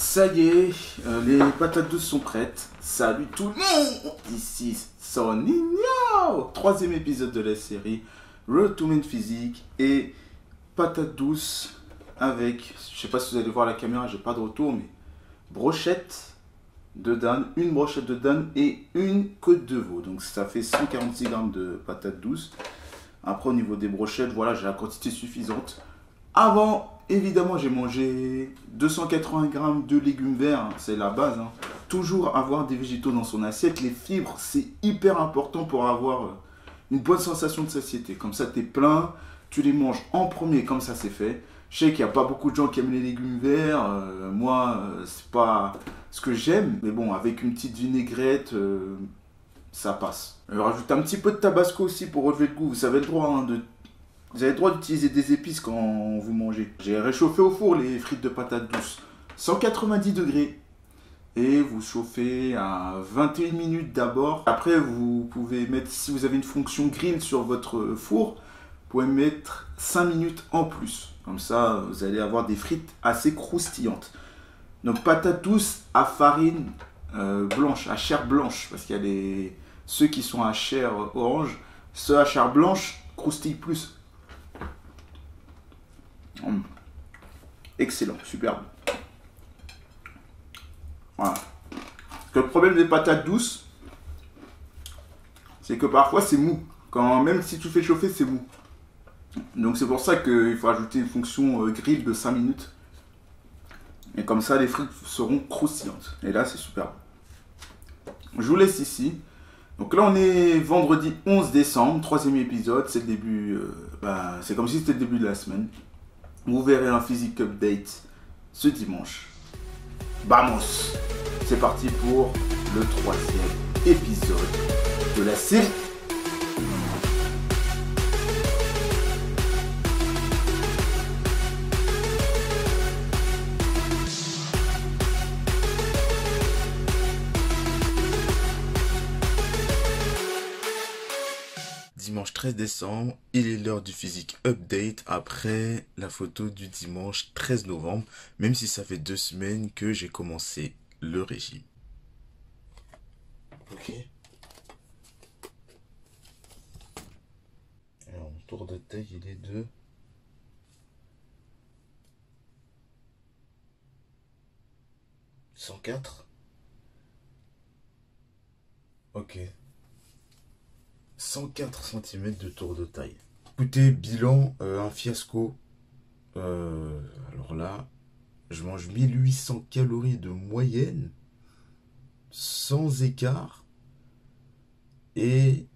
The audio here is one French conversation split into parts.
Ça y est, les patates douces sont prêtes. Salut tout le monde, ici Soninho. Troisième épisode de la série Road to Men Physique et patates douces avec, je sais pas si vous allez voir la caméra, j'ai pas de retour, mais brochette de dinde, une brochette de dinde et une côte de veau. Donc ça fait 146 grammes de patates douces. Après au niveau des brochettes, voilà, j'ai la quantité suffisante. Avant, évidemment, j'ai mangé 280 grammes de légumes verts, hein, c'est la base. Hein. Toujours avoir des végétaux dans son assiette. Les fibres, c'est hyper important pour avoir une bonne sensation de satiété. Comme ça, tu es plein, tu les manges en premier, comme ça c'est fait. Je sais qu'il n'y a pas beaucoup de gens qui aiment les légumes verts. Moi, c'est pas ce que j'aime. Mais bon, avec une petite vinaigrette, ça passe. Rajoute un petit peu de tabasco aussi pour relever le goût. Vous avez le droit hein, vous avez le droit d'utiliser des épices quand vous mangez. J'ai réchauffé au four les frites de patates douces. 190 degrés. Et vous chauffez à 21 minutes d'abord. Après, vous pouvez mettre, si vous avez une fonction grill sur votre four, vous pouvez mettre 5 minutes en plus. Comme ça, vous allez avoir des frites assez croustillantes. Donc, patates douces à farine blanche, à chair blanche. Parce qu'il y a ceux qui sont à chair orange. Ceux à chair blanche croustillent plus. Excellent, superbe. Voilà. Parce que le problème des patates douces, c'est que parfois c'est mou. Même si tu fais chauffer, c'est mou. Donc c'est pour ça qu'il faut ajouter une fonction grill de 5 minutes. Et comme ça, les frites seront croustillantes. Et là, c'est superbe. Je vous laisse ici. Donc là, on est vendredi 11 décembre, troisième épisode. C'est le début, c'est comme si c'était le début de la semaine. Vous verrez un physique update ce dimanche. Vamos! C'est parti pour le troisième épisode de la série. Dimanche 13 décembre, il est l'heure du physique update après la photo du dimanche 13 novembre, même si ça fait 2 semaines que j'ai commencé le régime. Ok. Alors, mon tour de taille, il est de 104. Ok. 104 cm de tour de taille. Écoutez, bilan, un fiasco. Alors là, je mange 1800 calories de moyenne, sans écart. Et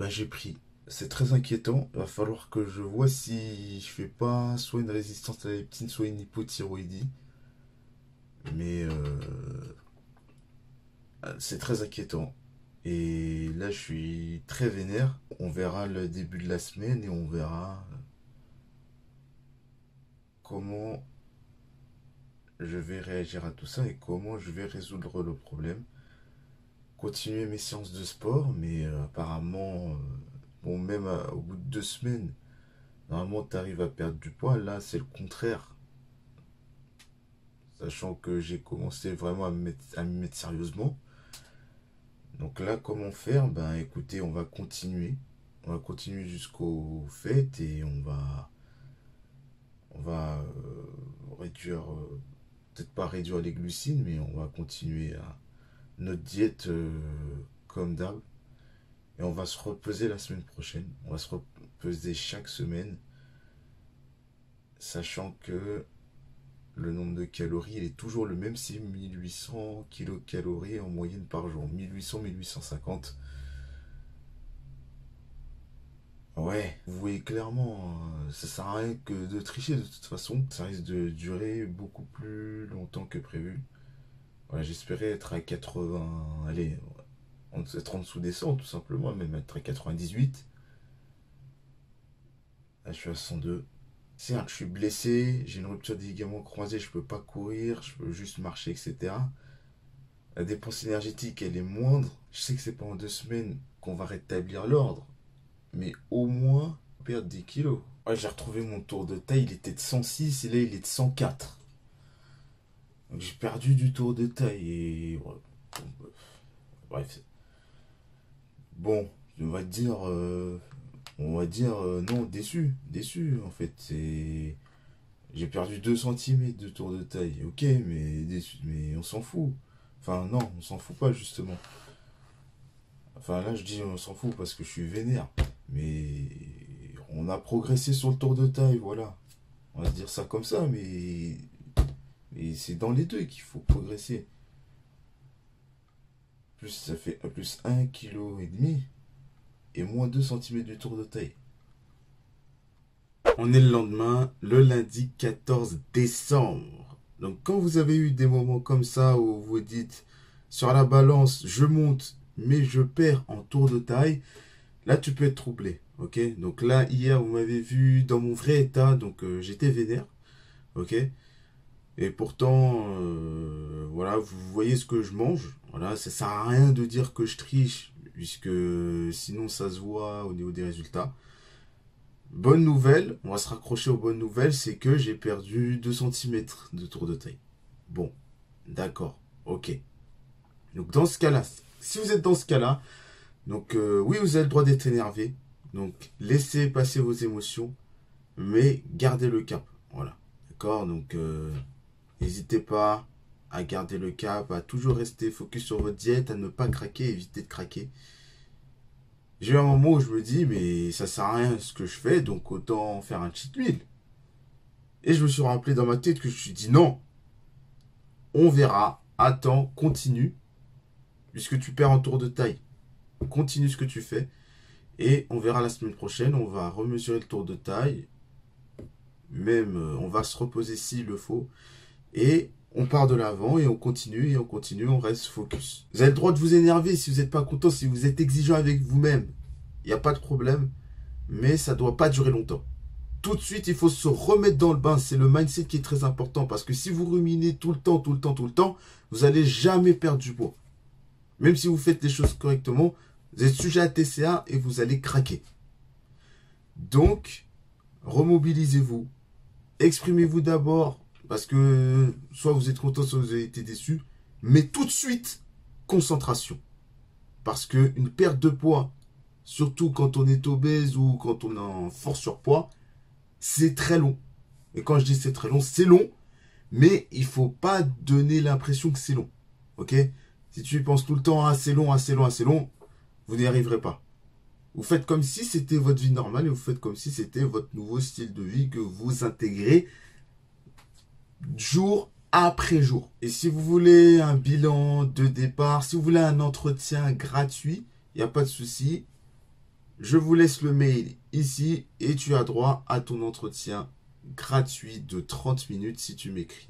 j'ai pris. C'est très inquiétant. Il va falloir que je vois si je fais pas soit une résistance à la leptine, soit une hypothyroïdie. Mais c'est très inquiétant. Et là, je suis très vénère. On verra le début de la semaine et on verra comment je vais réagir à tout ça et comment je vais résoudre le problème. Continuer mes séances de sport, mais apparemment, même au bout de 2 semaines, normalement, tu arrives à perdre du poids. Là, c'est le contraire. Sachant que j'ai commencé vraiment à m'y mettre sérieusement. Donc là, comment faire? Écoutez, on va continuer. On va continuer jusqu'aux fêtes et on va réduire, peut-être pas réduire les glucides, mais on va continuer à notre diète comme d'hab. Et on va se repeser la semaine prochaine. On va se repeser chaque semaine, sachant que le nombre de calories, il est toujours le même, c'est 1800 kilocalories en moyenne par jour. 1800-1850. Ouais, vous voyez clairement, ça sert à rien que de tricher de toute façon. Ça risque de durer beaucoup plus longtemps que prévu. Voilà, j'espérais être à 80, allez, être en dessous des 100 tout simplement, même être à 98. Là, je suis à 102. Certes, je suis blessé, j'ai une rupture des ligaments croisés, je peux pas courir, je peux juste marcher, etc. La dépense énergétique, elle est moindre. Je sais que c'est pas en 2 semaines qu'on va rétablir l'ordre, mais au moins perdre des kilos. Ouais, j'ai retrouvé mon tour de taille, il était de 106 et là il est de 104. Donc j'ai perdu du tour de taille et voilà. Bon, bref. Bon, on va dire non, déçu, en fait. J'ai perdu 2 centimètres de tour de taille, ok, mais déçu, mais on s'en fout. Enfin non, on s'en fout pas justement. Enfin là je dis on s'en fout parce que je suis vénère, mais on a progressé sur le tour de taille, voilà. On va dire ça comme ça, mais c'est dans les deux qu'il faut progresser. Plus ça fait plus 1,5 kg et moins 2 centimètres du tour de taille. On est le lendemain, le lundi 14 décembre. Donc quand vous avez eu des moments comme ça où vous dites sur la balance, je monte mais je perds en tour de taille, là tu peux être troublé. Ok, donc là hier vous m'avez vu dans mon vrai état, donc j'étais vénère. Ok, et pourtant voilà, vous voyez ce que je mange. Voilà, ça sert à rien de dire que je triche puisque sinon ça se voit au niveau des résultats. Bonne nouvelle, on va se raccrocher aux bonnes nouvelles, c'est que j'ai perdu 2 centimètres de tour de taille. Bon, d'accord, ok. Donc dans ce cas-là, si vous êtes dans ce cas-là, donc oui, vous avez le droit d'être énervé. Donc laissez passer vos émotions, mais gardez le cap. Voilà, d'accord. Donc n'hésitez pas à garder le cap, à toujours rester focus sur votre diète, à ne pas craquer, éviter de craquer. J'ai eu un moment où je me dis, mais ça sert à rien ce que je fais, donc autant faire un cheat meal. Et je me suis rappelé dans ma tête que je me suis dit, non, on verra, attends, continue, puisque tu perds en tour de taille. Continue ce que tu fais, et on verra la semaine prochaine, on va remesurer le tour de taille, même on va se reposer s'il le faut, et on part de l'avant, et on continue, on reste focus. Vous avez le droit de vous énerver si vous n'êtes pas content, si vous êtes exigeant avec vous-même. Il n'y a pas de problème, mais ça ne doit pas durer longtemps. Tout de suite, il faut se remettre dans le bain. C'est le mindset qui est très important, parce que si vous ruminez tout le temps, vous n'allez jamais perdre du poids. Même si vous faites les choses correctement, vous êtes sujet à TCA et vous allez craquer. Donc, remobilisez-vous. Exprimez-vous d'abord, parce que soit vous êtes content, soit vous avez été déçu. Mais tout de suite, concentration. Parce qu'une perte de poids, surtout quand on est obèse ou quand on est en fort surpoids, c'est très long. Et quand je dis c'est très long, c'est long. Mais il ne faut pas donner l'impression que c'est long. Ok ? Si tu y penses tout le temps, assez long, vous n'y arriverez pas. Vous faites comme si c'était votre vie normale et vous faites comme si c'était votre nouveau style de vie que vous intégrez jour après jour. Et si vous voulez un bilan de départ, si vous voulez un entretien gratuit, il n'y a pas de souci. Je vous laisse le mail ici et tu as droit à ton entretien gratuit de 30 minutes si tu m'écris.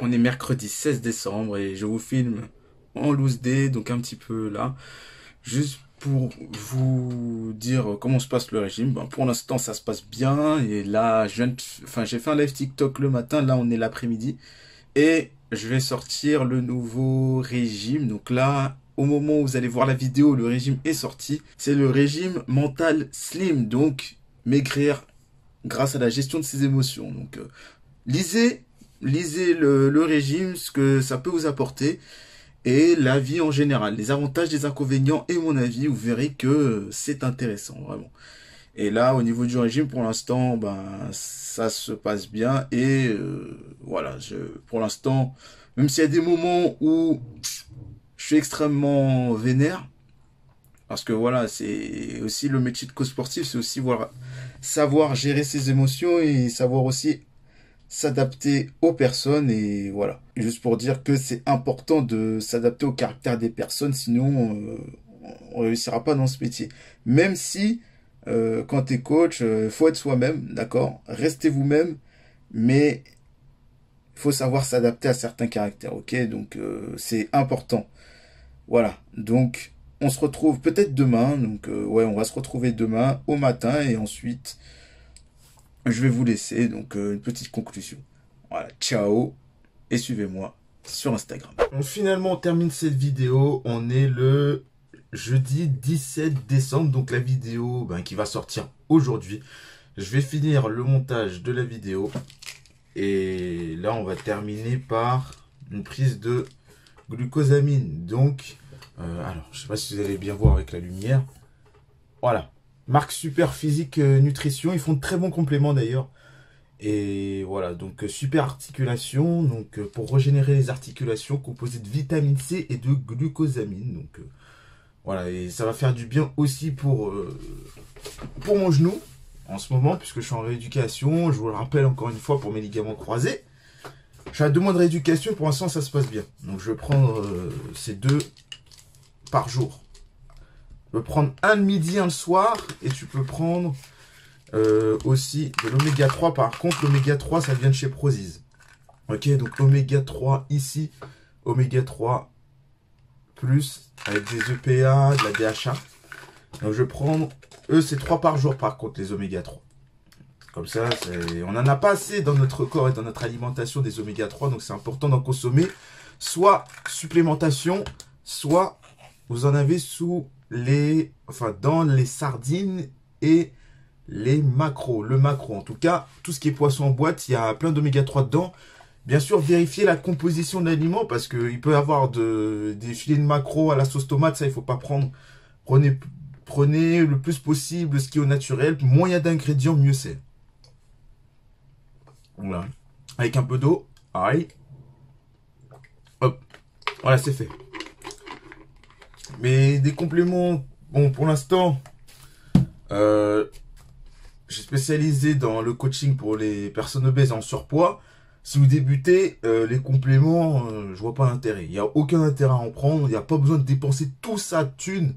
On est mercredi 16 décembre et je vous filme en loose day, donc un petit peu là, juste pour vous dire comment se passe le régime. Ben, pour l'instant ça se passe bien et là j'ai fait un live TikTok le matin, là on est l'après-midi et je vais sortir le nouveau régime. Donc là, au moment où vous allez voir la vidéo, le régime est sorti. C'est le régime mental slim, donc maigrir grâce à la gestion de ses émotions. Donc lisez le régime, ce que ça peut vous apporter. Et la vie en général, les avantages, les inconvénients et mon avis, vous verrez que c'est intéressant, vraiment. Et là, au niveau du régime, pour l'instant, ben, ça se passe bien. Et voilà, pour l'instant, même s'il y a des moments où je suis extrêmement vénère, parce que voilà, c'est aussi le métier de coach sportif, c'est aussi voilà, savoir gérer ses émotions et savoir aussi s'adapter aux personnes. Et voilà, juste pour dire que c'est important de s'adapter au caractère des personnes, sinon on réussira pas dans ce métier. Même si quand tu es coach, faut être soi-même, d'accord, restez vous-même, mais il faut savoir s'adapter à certains caractères, ok, donc c'est important. Voilà, donc on se retrouve peut-être demain, donc ouais, on va se retrouver demain au matin et ensuite je vais vous laisser donc une petite conclusion. Voilà, ciao et suivez-moi sur Instagram. Donc, finalement, on termine cette vidéo. On est le jeudi 17 décembre, donc la vidéo qui va sortir aujourd'hui. Je vais finir le montage de la vidéo et là, on va terminer par une prise de glucosamine. Donc, alors, je ne sais pas si vous allez bien voir avec la lumière. Voilà, marque Super Physique Nutrition. Ils font de très bons compléments d'ailleurs. Et voilà, donc super articulation. Donc, pour régénérer les articulations, composé de vitamine C et de glucosamine. Donc, voilà, et ça va faire du bien aussi pour mon genou en ce moment, puisque je suis en rééducation. Je vous le rappelle encore une fois pour mes ligaments croisés. Je suis à 2 mois de rééducation et pour l'instant ça se passe bien. Donc je vais prendre ces 2 par jour. Je vais prendre un le midi, un le soir. Et tu peux prendre aussi de l'oméga 3. Par contre, l'oméga 3, ça vient de chez Prozis. Ok, donc oméga 3 ici. Oméga 3 plus avec des EPA, de la DHA. Donc je vais prendre, eux c'est 3 par jour par contre les oméga 3. Comme ça, on n'en a pas assez dans notre corps et dans notre alimentation des oméga 3. Donc c'est important d'en consommer. Soit supplémentation, soit vous en avez dans les sardines et les maquereaux. Le maquereau en tout cas, tout ce qui est poisson en boîte, il y a plein d'oméga 3 dedans. Bien sûr, vérifiez la composition de l'aliment parce qu'il peut y avoir des filets de maquereau à la sauce tomate, ça il ne faut pas prendre. Prenez le plus possible ce qui est au naturel. Moins il y a d'ingrédients, mieux c'est. Voilà. Avec un peu d'eau. Aïe. Hop. Voilà, c'est fait. Mais des compléments, bon, pour l'instant, j'ai spécialisé dans le coaching pour les personnes obèses en surpoids. Si vous débutez, les compléments, je vois pas l'intérêt. Il n'y a aucun intérêt à en prendre. Il n'y a pas besoin de dépenser tout sa thune.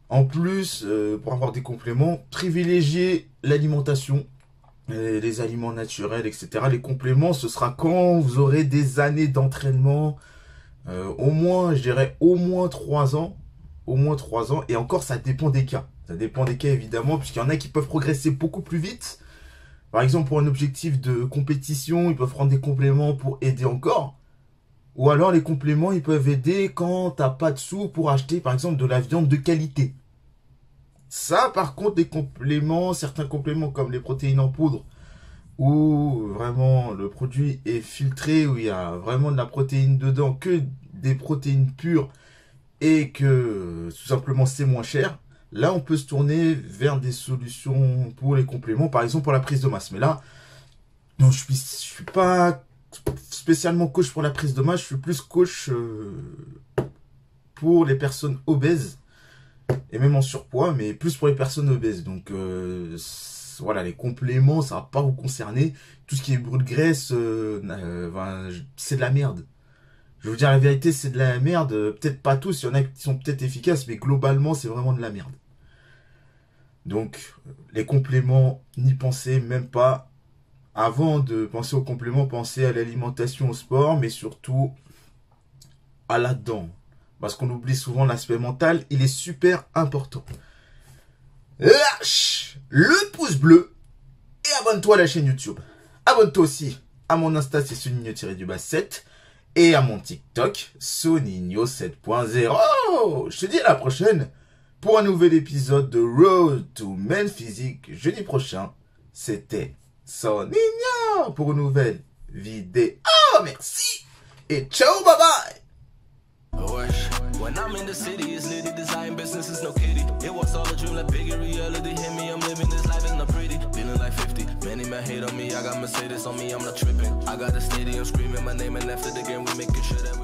En plus, pour avoir des compléments, privilégiez l'alimentation, les aliments naturels, etc. Les compléments, ce sera quand vous aurez des années d'entraînement. Au moins, je dirais au moins 3 ans. Au moins 3 ans. Et encore, ça dépend des cas. Ça dépend des cas, évidemment, puisqu'il y en a qui peuvent progresser beaucoup plus vite. Par exemple, pour un objectif de compétition, ils peuvent prendre des compléments pour aider encore. Ou alors, les compléments, ils peuvent aider quand tu n'as pas de sous pour acheter, par exemple, de la viande de qualité. Ça, par contre, des compléments, certains compléments comme les protéines en poudre, où vraiment le produit est filtré, où il y a vraiment de la protéine dedans, que des protéines pures, et que tout simplement c'est moins cher. Là, on peut se tourner vers des solutions pour les compléments, par exemple pour la prise de masse. Mais là, non, je suis pas spécialement coach pour la prise de masse, je suis plus coach pour les personnes obèses, et même en surpoids, mais plus pour les personnes obèses. Donc, voilà, les compléments, ça va pas vous concerner. Tout ce qui est brûle graisse, c'est de la merde. Je vais vous dire la vérité, c'est de la merde. Peut-être pas tous, il y en a qui sont peut-être efficaces, mais globalement, c'est vraiment de la merde. Donc, les compléments, n'y pensez même pas. Avant de penser aux compléments, pensez à l'alimentation, au sport, mais surtout à la dent. Parce qu'on oublie souvent l'aspect mental, il est super important. Lâche le pouce bleu et abonne-toi à la chaîne YouTube. Abonne-toi aussi à mon Insta, c'est Soninho-7 et à mon TikTok, Soninho 7.0. Je te dis à la prochaine pour un nouvel épisode de Road to Men Physique. Jeudi prochain, c'était Soninho pour une nouvelle vidéo. Merci et ciao, bye bye. When I'm in the city, it's litty, design business is no kitty. It was all a dream, like bigger reality. Hit me, I'm living this life, it's not pretty. Feeling like 50, many men hate on me. I got Mercedes on me, I'm not tripping. I got a stadium screaming my name, and after the game, we making sure that we